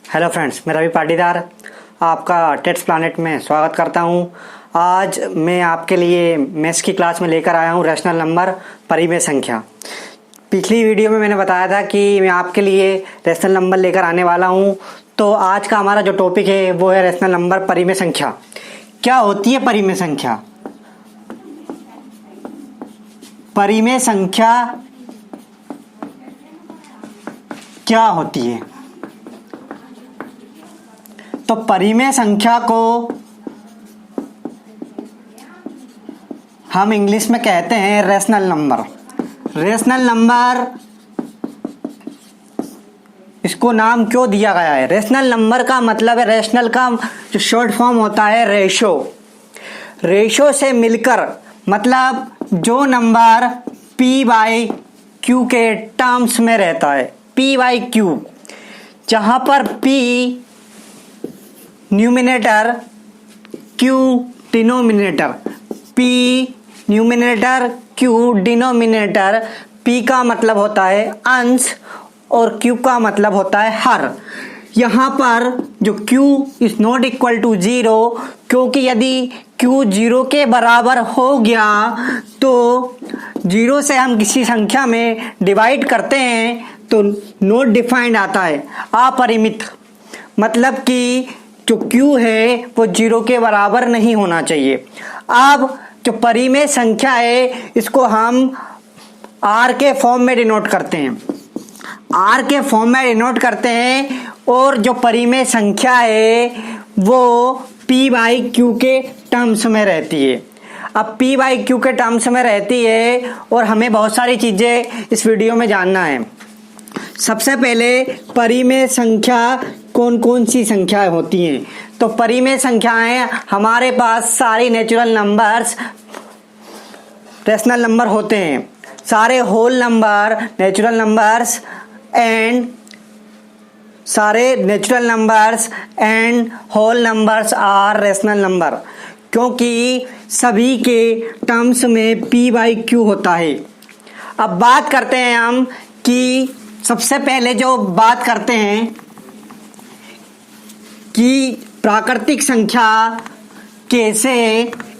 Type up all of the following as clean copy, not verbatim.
Hello friends, मैं रवि पाटीदार आपका टेट्स planet में स्वागत करता हूं। आज मैं आपके लिए मैथ्स की क्लास में लेकर आया हूं रैशनल नंबर परिमेय संख्या। पिछली वीडियो में मैंने बताया था कि मैं आपके लिए रैशनल नंबर लेकर आने वाला हूं। तो आज का हमारा जो टॉपिक है वो है रैशनल नंबर परिमेय संख्या। क्या होती है परिमेय संख्या? परिमेय संख्या क्या होती है? तो परिमेय संख्या को हम इंग्लिश में कहते हैं रैशनल नंबर। रैशनल नंबर, इसको नाम क्यों दिया गया है? रैशनल नंबर का मतलब है, रैशनल का जो शॉर्ट फॉर्म होता है रेशो। रेशो से मिलकर मतलब जो नंबर p बाई क्यू के टर्म्स में रहता है, p बाई क्यू, जहां पर p numerator, Q denominator, P numerator, Q denominator. P का मतलब होता है अंश और Q का मतलब होता है हर। यहाँ पर जो Q is not equal to 0, क्योंकि यदि Q 0 के बराबर हो गया तो 0 से हम किसी संख्या में डिवाइड करते हैं तो नॉट डिफाइंड आता है, अपरिमित। मतलब कि जो Q है वो 0 के बराबर नहीं होना चाहिए। अब जो परिमेय संख्या है इसको हम R के फॉर्म में डिनोट करते हैं, R के फॉर्म में डिनोट करते हैं। और जो परिमेय संख्या है वो P बाई Q के टर्म्स में रहती है। अब P बाई Q के टर्म्स में रहती है और हमें बहुत सारी चीजें इस वीडियो में जानना है। सबसे पहले परिमेय संख्या कौन कौन सी संख्याएं होती हैं? तो परिमेय संख्याएं हमारे पास सारी नेचुरल नंबर्स रैशनल नंबर होते हैं। सारे whole number natural numbers and सारे natural numbers and whole numbers are rational number, क्योंकि सभी के टर्म्स में p बाई क्यू होता है। अब बात करते हैं हम कि सबसे पहले जो बात करते हैं कि प्राकृतिक संख्या कैसे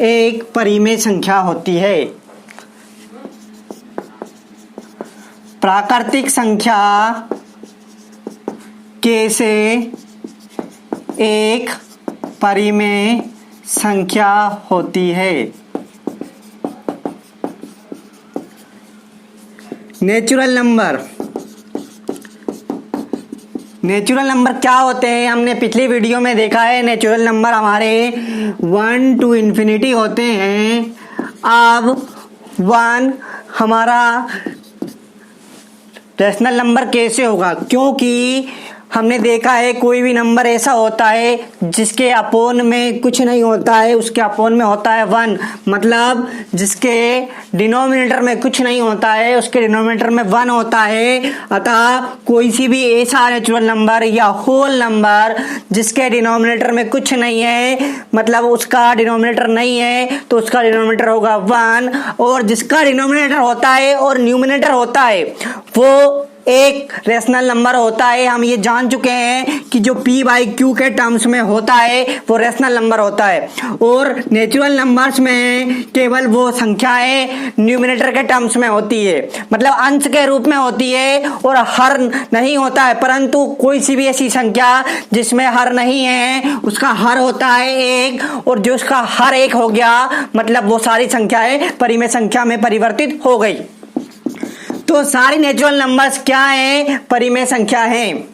एक परिमेय संख्या होती है। प्राकृतिक संख्या कैसे एक परिमेय संख्या होती है। नेचुरल नंबर, नेचुरल नंबर क्या होते हैं हमने पिछली वीडियो में देखा है। नेचुरल नंबर हमारे 1 to इन्फिनिटी होते हैं। अब 1 हमारा रैशनल नंबर कैसे होगा? क्योंकि हमने देखा है कोई भी नंबर ऐसा होता है जिसके अपोन में कुछ नहीं होता है, उसके अपोन में होता है 1। मतलब जिसके डिनोमिनेटर में कुछ नहीं होता है उसके डिनोमिनेटर में 1 होता है। अतः कोई सी भी ऐसा नेचुरल नंबर या होल नंबर जिसके डिनोमिनेटर में कुछ नहीं है, मतलब उसका डिनोमिनेटर नहीं है, तो उसका डिनोमिनेटर होगा 1। और जिसका डिनोमिनेटर होता है और न्यूमिनेटर होता है वो एक रैशनल नंबर होता है। हम ये जान चुके हैं कि जो p बाई क्यू के टर्म्स में होता है वो रैशनल नंबर होता है। और नेचुरल नंबर्स में केवल वो संख्याएं न्यूमिनेटर के टर्म्स में होती है, मतलब अंश के रूप में होती है और हर नहीं होता है। परंतु कोई सी भी ऐसी संख्या जिसमें हर नहीं है उसका हर होता है 1, और जो उसका हर 1 हो गया मतलब वो सारी संख्याएं परिमेय संख्या में परिवर्तित हो गई। तो सारी नेचुरल नंबर्स क्या हैं? परिमेय संख्या हैं।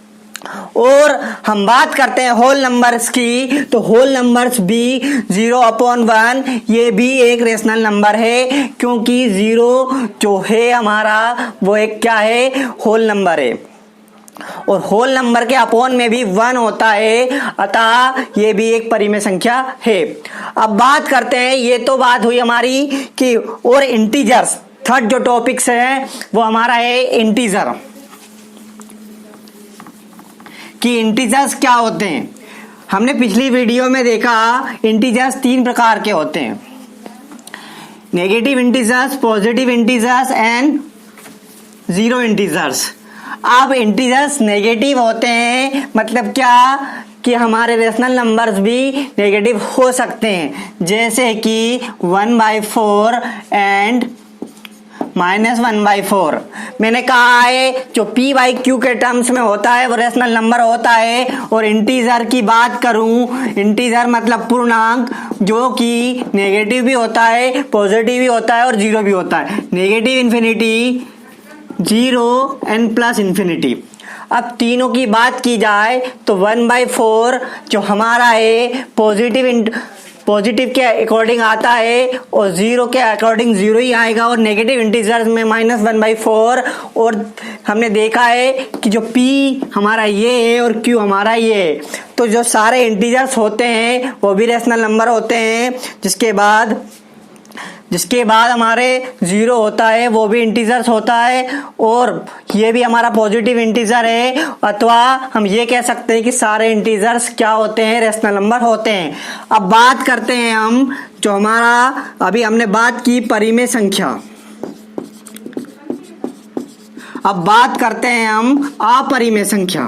और हम बात करते हैं होल नंबर्स की, तो होल नंबर्स भी 0/1 ये भी एक रैशनल नंबर है, क्योंकि 0 जो है हमारा वो एक क्या है? होल नंबर है। और होल नंबर के अपॉन में भी 1 होता है, अतः ये भी एक परिमेय संख्या है। अब बात करते हैं, ये तो बात हुई हमारी कि और इंटीजर्स। थर्ड जो टॉपिक्स है वो हमारा है इंटीजर, कि इंटीजर्स क्या होते हैं। हमने पिछली वीडियो में देखा इंटीजर्स 3 प्रकार के होते हैं, negative integers, positive integers and zero integers. अब इंटीजर्स नेगेटिव होते हैं, मतलब क्या कि हमारे रेशनल नंबर्स भी नेगेटिव हो सकते हैं, जैसे कि 1/4 एंड -1/4। मैंने कहा है जो p/q के टर्म्स में होता है वो रेशनल नंबर होता है। और इंटीजर की बात करूं, इंटीजर मतलब पूर्णांक, जो कि नेगेटिव भी होता है, पॉजिटिव भी होता है और जीरो भी होता है। Negative infinity, zero and plus infinity. अब तीनों की बात की जाए तो 1/4 जो हमारा है पॉजिटिव के अकॉर्डिंग आता है और जीरो के अकॉर्डिंग जीरो ही आएगा, और नेगेटिव इंटीजर्स में -1/4। और हमने देखा है कि जो p हमारा ये है और q हमारा ये है, तो जो सारे इंटीजर्स होते हैं वो भी रेशनल नंबर होते हैं। जिसके बाद हमारे जीरो होता है वो भी इंटीजर्स होता है, और ये भी हमारा पॉजिटिव इंटीजर है। अथवा हम ये कह सकते हैं कि सारे इंटीजर्स क्या होते हैं, रेशनल नंबर होते हैं। अब बात करते हैं हम जो हमारा अभी हमने बात की परिमेय संख्या। अब बात करते हैं हम अपरिमेय संख्या।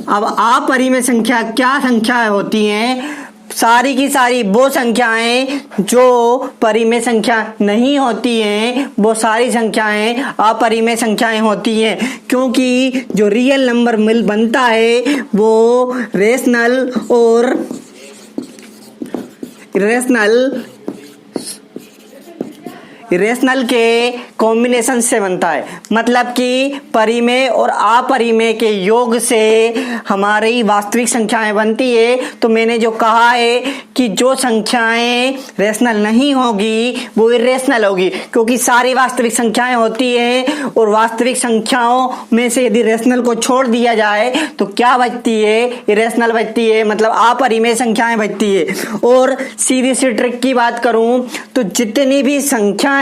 अब अपरिमेय संख्या क्या संख्या होती हैं? सारी की सारी वो संख्याएं जो परिमेय संख्या नहीं होती हैं, वो सारी संख्याएं अपरिमेय संख्याएं होती हैं, क्योंकि जो रियल नंबर मिल बनता है वो रेशनल और इरेशनल के कॉम्बिनेशन से बनता है। मतलब कि परिमेय और अपरिमेय के योग से हमारी वास्तविक संख्याएं बनती है। तो मैंने जो कहा है कि जो संख्याएं रेशनल नहीं होगी वो इरेशनल होगी, क्योंकि सारी वास्तविक संख्याएं होती हैं, और वास्तविक संख्याओं में से यदि रेशनल को छोड़ दिया जाए तो क्या बचती है? इरेशनल बचती है, मतलब अपरिमेय संख्याएं बचती है। और सीधी सी ट्रिक की बात करूं तो जितनी भी संख्याएं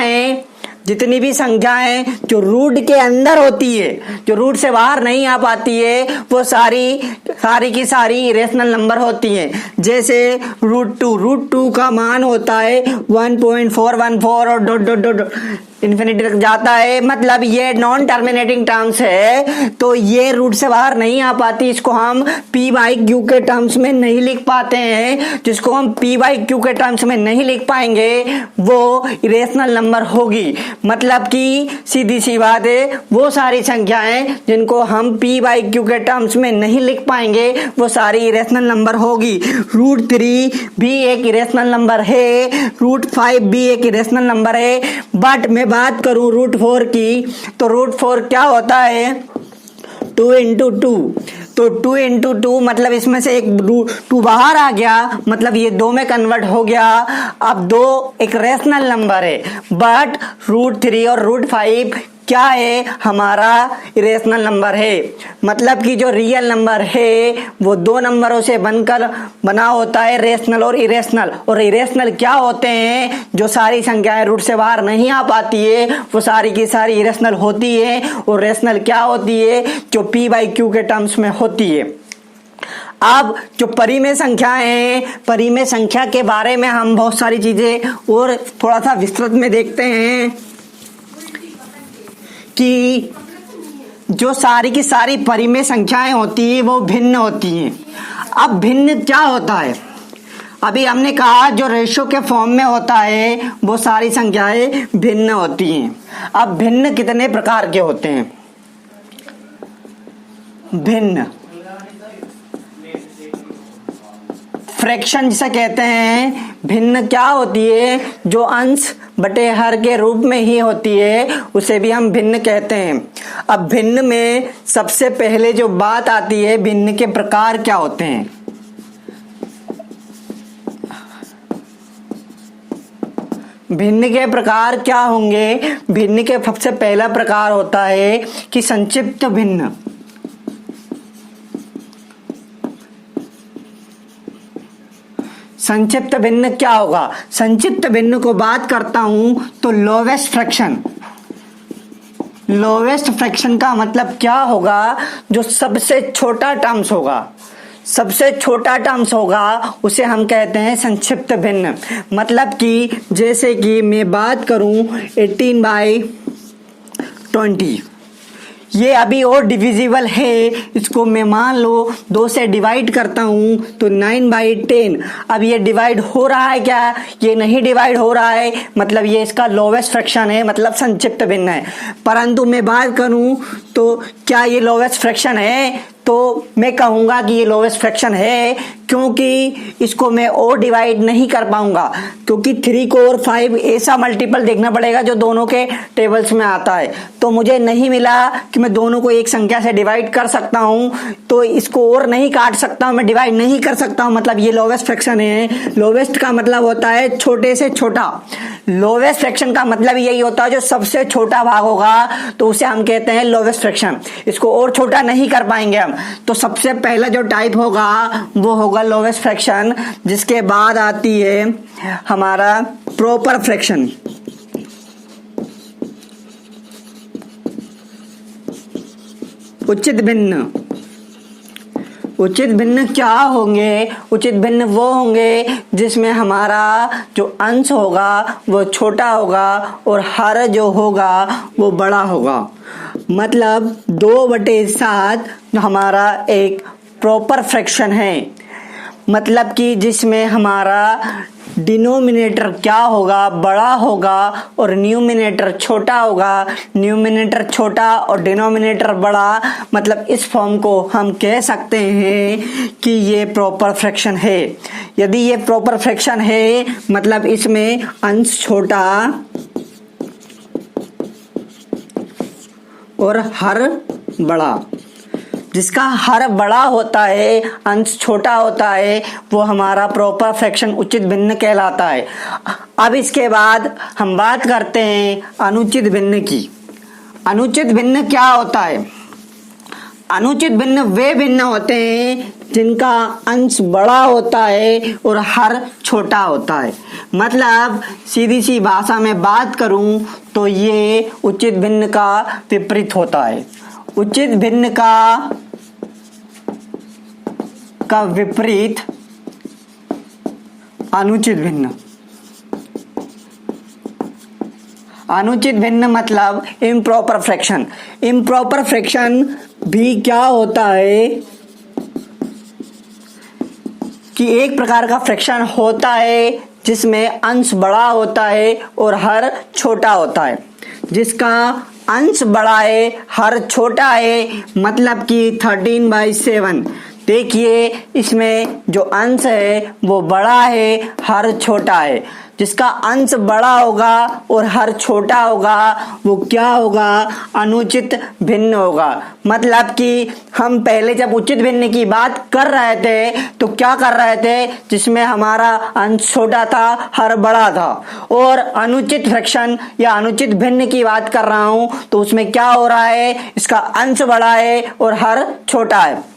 जो रूट के अंदर होती है, जो रूट से बाहर नहीं आ पाती है, वो सारी की सारी इरेशनल नंबर होती हैं। जैसे √2 का मान होता है 1.414 और डॉट इन्फिनिटी तक जाता है। मतलब ये नॉन टर्मिनेटिंग टर्म्स है, तो ये रूट से बाहर नहीं आ पाती। इसको हम p/q के टर्म्स में नहीं लिख पाते हैं। जिसको हम p/q के टर्म्स में नहीं लिख पाएंगे वो इरेशनल नंबर होगी। मतलब कि सीधी सी बात है, वो सारी संख्याएं जिनको हम p/q के टर्म्स में नहीं लिख पाएंगे वो सारी इरेशनल नंबर होगी। √3 भी एक इरेशनल नंबर है, √5 भी एक इरेशनल नंबर है। बट मैं बात करूं √4 की, तो √4 क्या होता है? 2 × 2। तो 2 × 2 मतलब इसमें से एक 2 बाहर आ गया, मतलब ये 2 में कन्वर्ट हो गया। अब 2 एक रेशनल नंबर है, बट √3 और √5 क्या है? हमारा इरेशनल नंबर है। मतलब कि जो रियल नंबर है वो 2 नंबरों से बना होता है, रेशनल और इरेशनल। और इरेशनल क्या होते हैं? जो सारी संख्याएं रूट से बाहर नहीं आ पाती है वो सारी की सारी इरेशनल होती है। और रेशनल क्या होती है? जो p/q के टर्म्स में होती है। अब जो परिमेय संख्या है, परिमेय संख्या के बारे में हम बहुत सारी चीजें और थोड़ा सा विस्तृत में देखते हैं कि जो सारी की सारी परिमेय संख्याएं होती है वो भिन्न होती हैं। अब भिन्न क्या होता है? अभी हमने कहा जो रेशियो के फॉर्म में होता है वो सारी संख्याएं भिन्न होती हैं। अब भिन्न कितने प्रकार के होते हैं? भिन्न फ्रैक्शन जिसे कहते हैं। भिन्न क्या होती है? जो अंश बटे हर के रूप में ही होती है उसे भी हम भिन्न कहते हैं। अब भिन्न में सबसे पहले जो बात आती है, भिन्न के प्रकार क्या होते हैं? भिन्न के प्रकार क्या होंगे? भिन्न के सबसे पहला प्रकार होता है कि संक्षिप्त भिन्न। संक्षिप्त भिन्न क्या होगा? संक्षिप्त भिन्न को बात करता हूं तो लोवेस्ट फ्रैक्शन का मतलब क्या होगा? जो सबसे छोटा टर्म्स होगा, सबसे छोटा टर्म्स होगा उसे हम कहते हैं संक्षिप्त भिन्न। मतलब कि जैसे कि मैं बात करूं 18/20, ये अभी और डिविजिबल है, इसको मैं मान लो 2 से डिवाइड करता हूं तो 9/10। अब ये डिवाइड हो रहा है क्या? ये नहीं डिवाइड हो रहा है, मतलब ये इसका लोवेस्ट फ्रैक्शन है, मतलब संक्षिप्त भिन्न है। परंतु मैं बात करूं तो क्या ये लोवेस्ट फ्रैक्शन है? तो मैं कहूंगा कि ये लोवेस्ट फ्रैक्शन है, क्योंकि इसको मैं और डिवाइड नहीं कर पाऊंगा, क्योंकि 3 को और 5 ऐसा मल्टीपल देखना पड़ेगा जो दोनों के टेबल्स में आता है। तो मुझे नहीं मिला कि मैं दोनों को एक संख्या से डिवाइड कर सकता हूं, तो इसको और नहीं काट सकता हूं, मैं डिवाइड नहीं कर सकता हूं, मतलब ये लोवेस्ट फ्रैक्शन है। लोवेस्ट का मतलब होता है छोटे से छोटा। लोवेस्ट फ्रैक्शन का मतलब यही होता है जो सबसे छोटा भाग होगा, तो उसे हम कहते हैं लोवेस्ट फ्रैक्शन। इसको और छोटा नहीं कर पाएंगे हम। तो सबसे पहला जो टाइप होगा वो होगा लोवेस्ट फ्रैक्शन, जिसके बाद आती है हमारा प्रॉपर फ्रैक्शन। उचित भिन्न। उचित भिन्न क्या होंगे? उचित भिन्न वो होंगे जिसमें हमारा जो अंश होगा वो छोटा होगा और हर जो होगा वो बड़ा होगा। मतलब 2/7 हमारा एक प्रॉपर फ्रैक्शन है, मतलब कि जिसमें हमारा डिनोमिनेटर क्या होगा? बड़ा होगा और न्यूमिनेटर छोटा होगा। न्यूमिनेटर छोटा और डिनोमिनेटर बड़ा, मतलब इस फॉर्म को हम कह सकते हैं कि ये प्रॉपर फ्रैक्शन है। यदि ये प्रॉपर फ्रैक्शन है मतलब इसमें अंश छोटा और हर बड़ा। जिसका हर बड़ा होता है, अंश छोटा होता है, वो हमारा प्रॉपर फ्रैक्शन उचित भिन्न कहलाता है। अब इसके बाद हम बात करते हैं अनुचित भिन्न की। अनुचित भिन्न क्या होता है? अनुचित भिन्न वे भिन्न होते हैं जिनका अंश बड़ा होता है और हर छोटा होता है। मतलब सीधी सी भाषा में बात करूं तो ये उचित भिन्न का विपरीत होता है। उचित भिन्न का विपरीत अनुचित भिन्न। अनुचित भिन्न मतलब इम्प्रॉपर फ्रैक्शन। इम्प्रॉपर फ्रैक्शन भी क्या होता है कि एक प्रकार का फ्रैक्शन होता है जिसमें अंश बड़ा होता है और हर छोटा होता है। जिसका अंश बड़ा है, हर छोटा है, मतलब कि 13/7। देखिए इसमें जो अंश है वो बड़ा है, हर छोटा है। जिसका अंश बड़ा होगा और हर छोटा होगा वो क्या होगा? अनुचित भिन्न होगा। मतलब कि हम पहले जब उचित भिन्न की बात कर रहे थे तो क्या कर रहे थे? जिसमें हमारा अंश छोटा था, हर बड़ा था। और अनुचित फ्रैक्शन या अनुचित भिन्न की बात कर रहा हूं तो उसमें क्या हो रहा है? इसका अंश बड़ा है और हर छोटा है।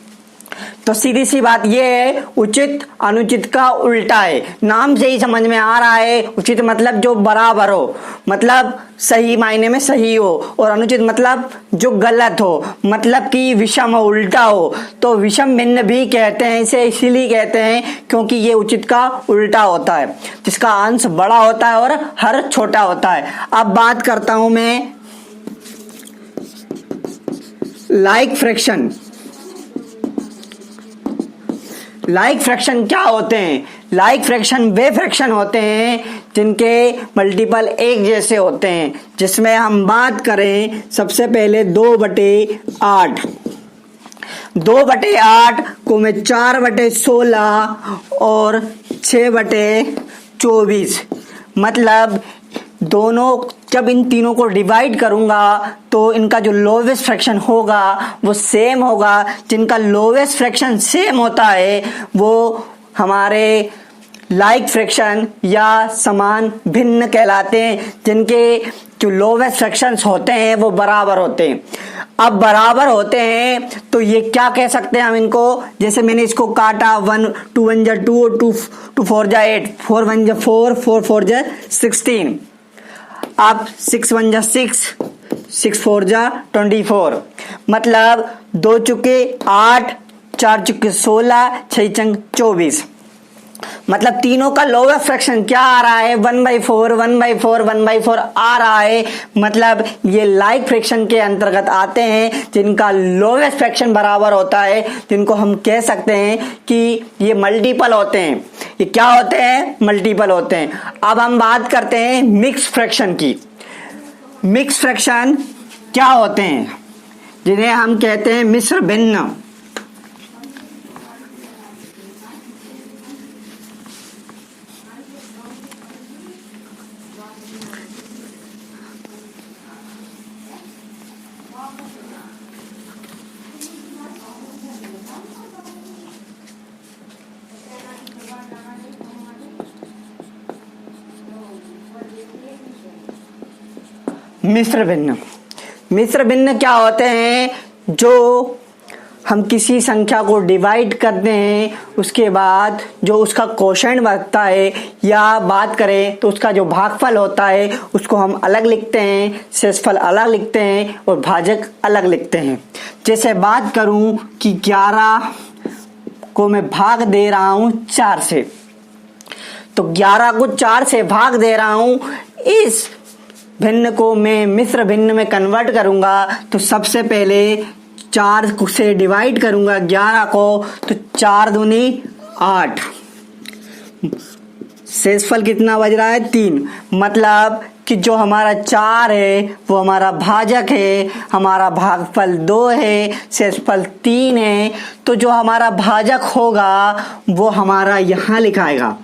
तो सीधी सी बात ये है, उचित अनुचित का उल्टा है। नाम से ही समझ में आ रहा है। उचित मतलब जो बराबर हो, मतलब सही मायने में सही हो, और अनुचित मतलब जो गलत हो, मतलब कि विषम हो, उल्टा हो। तो विषम भिन्न भी कहते हैं इसे, इसीलिए कहते हैं क्योंकि ये उचित का उल्टा होता है, जिसका अंश बड़ा होता है और हर छोटा होता है। अब बात करता हूं मैं लाइक फ्रैक्शन। लाइक फ्रैक्शन क्या होते हैं? लाइक फ्रैक्शन वे फ्रैक्शन होते हैं जिनके मल्टीपल एक जैसे होते हैं। जिसमें हम बात करें सबसे पहले 2/8। 2/8 को मैं 4/16 और 6/24, मतलब दोनों जब इन तीनों को डिवाइड करूंगा तो इनका जो लोवेस्ट फ्रैक्शन होगा वो सेम होगा। जिनका लोवेस्ट फ्रैक्शन सेम होता है वो हमारे लाइक फ्रैक्शन या समान भिन्न कहलाते हैं। जिनके जो लोवेस्ट फ्रैक्शंस होते हैं वो बराबर होते हैं। अब बराबर होते हैं तो ये क्या कह सकते हैं हम इनको? जैसे मैंने इसको काटा, 2 1 जा 2 और 2 4 जा 8, 4 1 जा 4, 4 4 जा 16। अब 6 1 जा 6, 6 4 जा 24, मतलब 2 चुके 8, 4 चुके 16, 6 चंग 24। मतलब तीनों का लोवेस्ट फ्रैक्शन क्या आ रहा है, 1/4 1/4 1/4 आ रहा है। मतलब ये लाइक फ्रैक्शन के अंतर्गत आते हैं जिनका लोवेस्ट फ्रैक्शन बराबर होता है, जिनको हम कह सकते हैं कि ये मल्टीपल होते हैं। ये क्या होते हैं? मल्टीपल होते हैं। अब हम बात करते हैं मिक्स फ्रैक्शन की। मिक्स फ्रैक्शन क्या होते हैं? जिन्हें हम कहते हैं मिश्र भिन्न। मिश्र भिन्न। मिश्र भिन्न क्या होते हैं? जो हम किसी संख्या को डिवाइड करते हैं, उसके बाद जो उसका कोशेंट बनता है, या बात करें तो उसका जो भागफल होता है उसको हम अलग लिखते हैं, शेषफल अलग लिखते हैं और भाजक अलग लिखते हैं। जैसे बात करूं कि 11 को मैं भाग दे रहा हूं 4 से, तो 11 को 4 से भाग दे रहा हूं। इस भिन्न को मैं मिश्र भिन्न में कन्वर्ट करूंगा तो सबसे पहले 4 से डिवाइड करूंगा 11 को, तो 4 दूनी 8। शेषफल कितना बज रहा है? 3। मतलब कि जो हमारा 4 है वो हमारा भाजक है, हमारा भागफल 2 है, शेषफल 3 है। तो जो हमारा भाजक होगा वो हमारा यहां लिखाएगा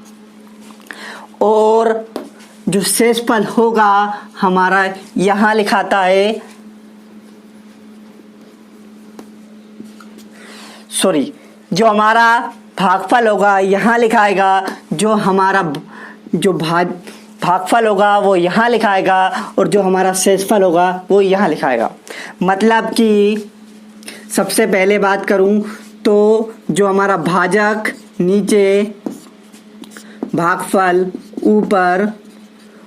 और जो शेषफल होगा हमारा यहां लिखाता है, सॉरी, जो हमारा भागफल होगा यहां लिखाएगा, जो हमारा जो भागफल होगा वो यहां लिखाएगा और जो हमारा शेषफल होगा वो यहां लिखाएगा। मतलब कि सबसे पहले बात करूं तो जो हमारा भाजक नीचे, भागफल ऊपर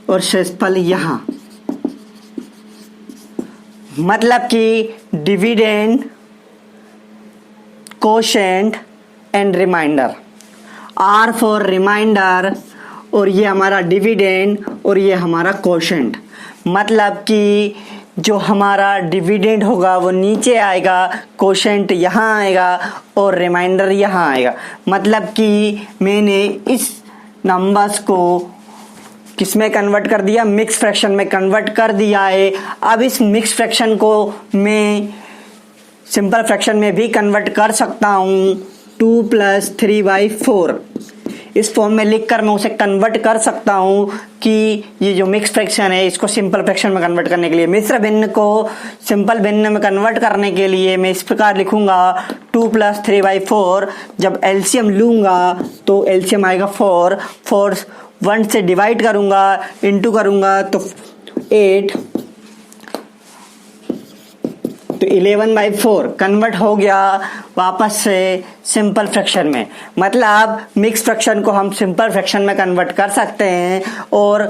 और शेषफल यहां। मतलब कि dividend, quotient and remainder. R for remainder और ये हमारा डिविडेंड और ये हमारा कोशेंट। मतलब कि जो हमारा डिविडेंड होगा वो नीचे आएगा, कोशेंट यहाँ आएगा और रिमाइंडर यहाँ आएगा। मतलब कि मैंने इस नंबर्स को किस में कन्वर्ट कर दिया? मिक्स फ्रैक्शन में कन्वर्ट कर दिया है। अब इस मिक्स फ्रैक्शन को मैं सिंपल फ्रैक्शन में भी कन्वर्ट कर सकता हूं। 2 + 3/4 इस फॉर्म में लिखकर मैं उसे कन्वर्ट कर सकता हूं कि ये जो मिक्स फ्रैक्शन है इसको सिंपल फ्रैक्शन में कन्वर्ट करने के लिए, मिश्र भिन्न को सिंपल भिन्न में कन्वर्ट करने के लिए मैं इस प्रकार लिखूंगा 2 + 3/4। जब एलसीएम लूंगा तो एलसीएम आएगा 4। 1 से डिवाइड करूंगा, इंटू करूंगा तो 8, तो 11/4 कन्वर्ट हो गया वापस से सिंपल फ्रैक्शन में। मतलब मिक्स फ्रैक्शन को हम सिंपल फ्रैक्शन में कन्वर्ट कर सकते हैं और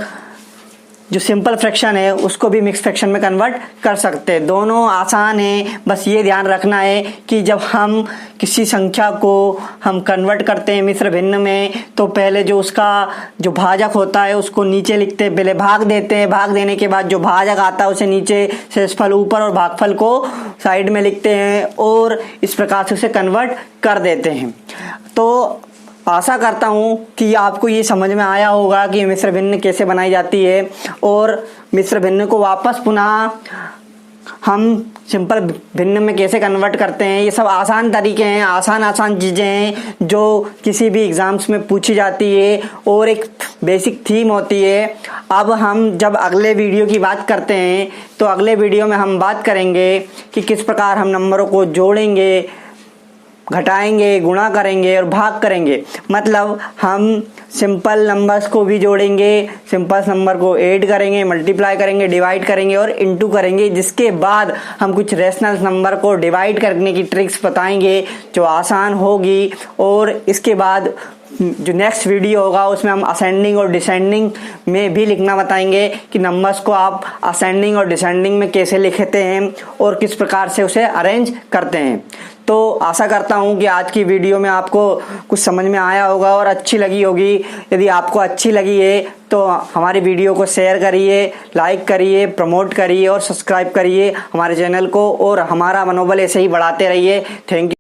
जो सिंपल फ्रैक्शन है उसको भी मिक्स फ्रैक्शन में कन्वर्ट कर सकते हैं। दोनों आसान है। बस ये ध्यान रखना है कि जब हम किसी संख्या को हम कन्वर्ट करते हैं मिश्र भिन्न में तो पहले जो उसका जो भाजक होता है उसको नीचे लिखते हैं, पहले भाग देते हैं। भाग देने के बाद जो भाजक आता है उसे नीचे, शेषफल ऊपर और भागफल को साइड में लिखते हैं और इस प्रकार से उसे कन्वर्ट कर देते हैं। तो आशा करता हूं कि आपको ये समझ में आया होगा कि मिश्र भिन्न कैसे बनाई जाती है और मिश्र भिन्न को वापस पुनः हम सिंपल भिन्न में कैसे कन्वर्ट करते हैं। ये सब आसान तरीके हैं, आसान चीजें हैं जो किसी भी एग्जाम्स में पूछी जाती है और एक बेसिक थीम होती है। अब हम जब अगले वीडियो की बात करते हैं तो अगले वीडियो में हम बात करेंगे कि किस प्रकार हम नंबरों को जोड़ेंगे, घटाएंगे, गुणा करेंगे और भाग करेंगे। मतलब हम सिंपल नंबर्स को भी जोड़ेंगे, सिंपल नंबर को ऐड करेंगे, मल्टीप्लाई करेंगे, डिवाइड करेंगे और इनटू करेंगे। जिसके बाद हम कुछ रेशनल नंबर को डिवाइड करने की ट्रिक्स बताएंगे जो आसान होगी और इसके बाद जो नेक्स्ट वीडियो होगा उसमें हम असेंडिंग और डिसेंडिंग में भी लिखना बताएंगे कि नंबर्स को आप असेंडिंग और डिसेंडिंग में कैसे लिखते हैं और किस प्रकार से उसे अरेंज करते हैं। तो आशा करता हूं कि आज की वीडियो में आपको कुछ समझ में आया होगा और अच्छी लगी होगी। यदि आपको अच्छी लगी है तो हमारी वीडियो को शेयर करिए, लाइक करिए, प्रमोट करिए और सब्सक्राइब करिए हमारे चैनल को, और हमारा मनोबल ऐसे ही बढ़ाते रहिए। Thank you.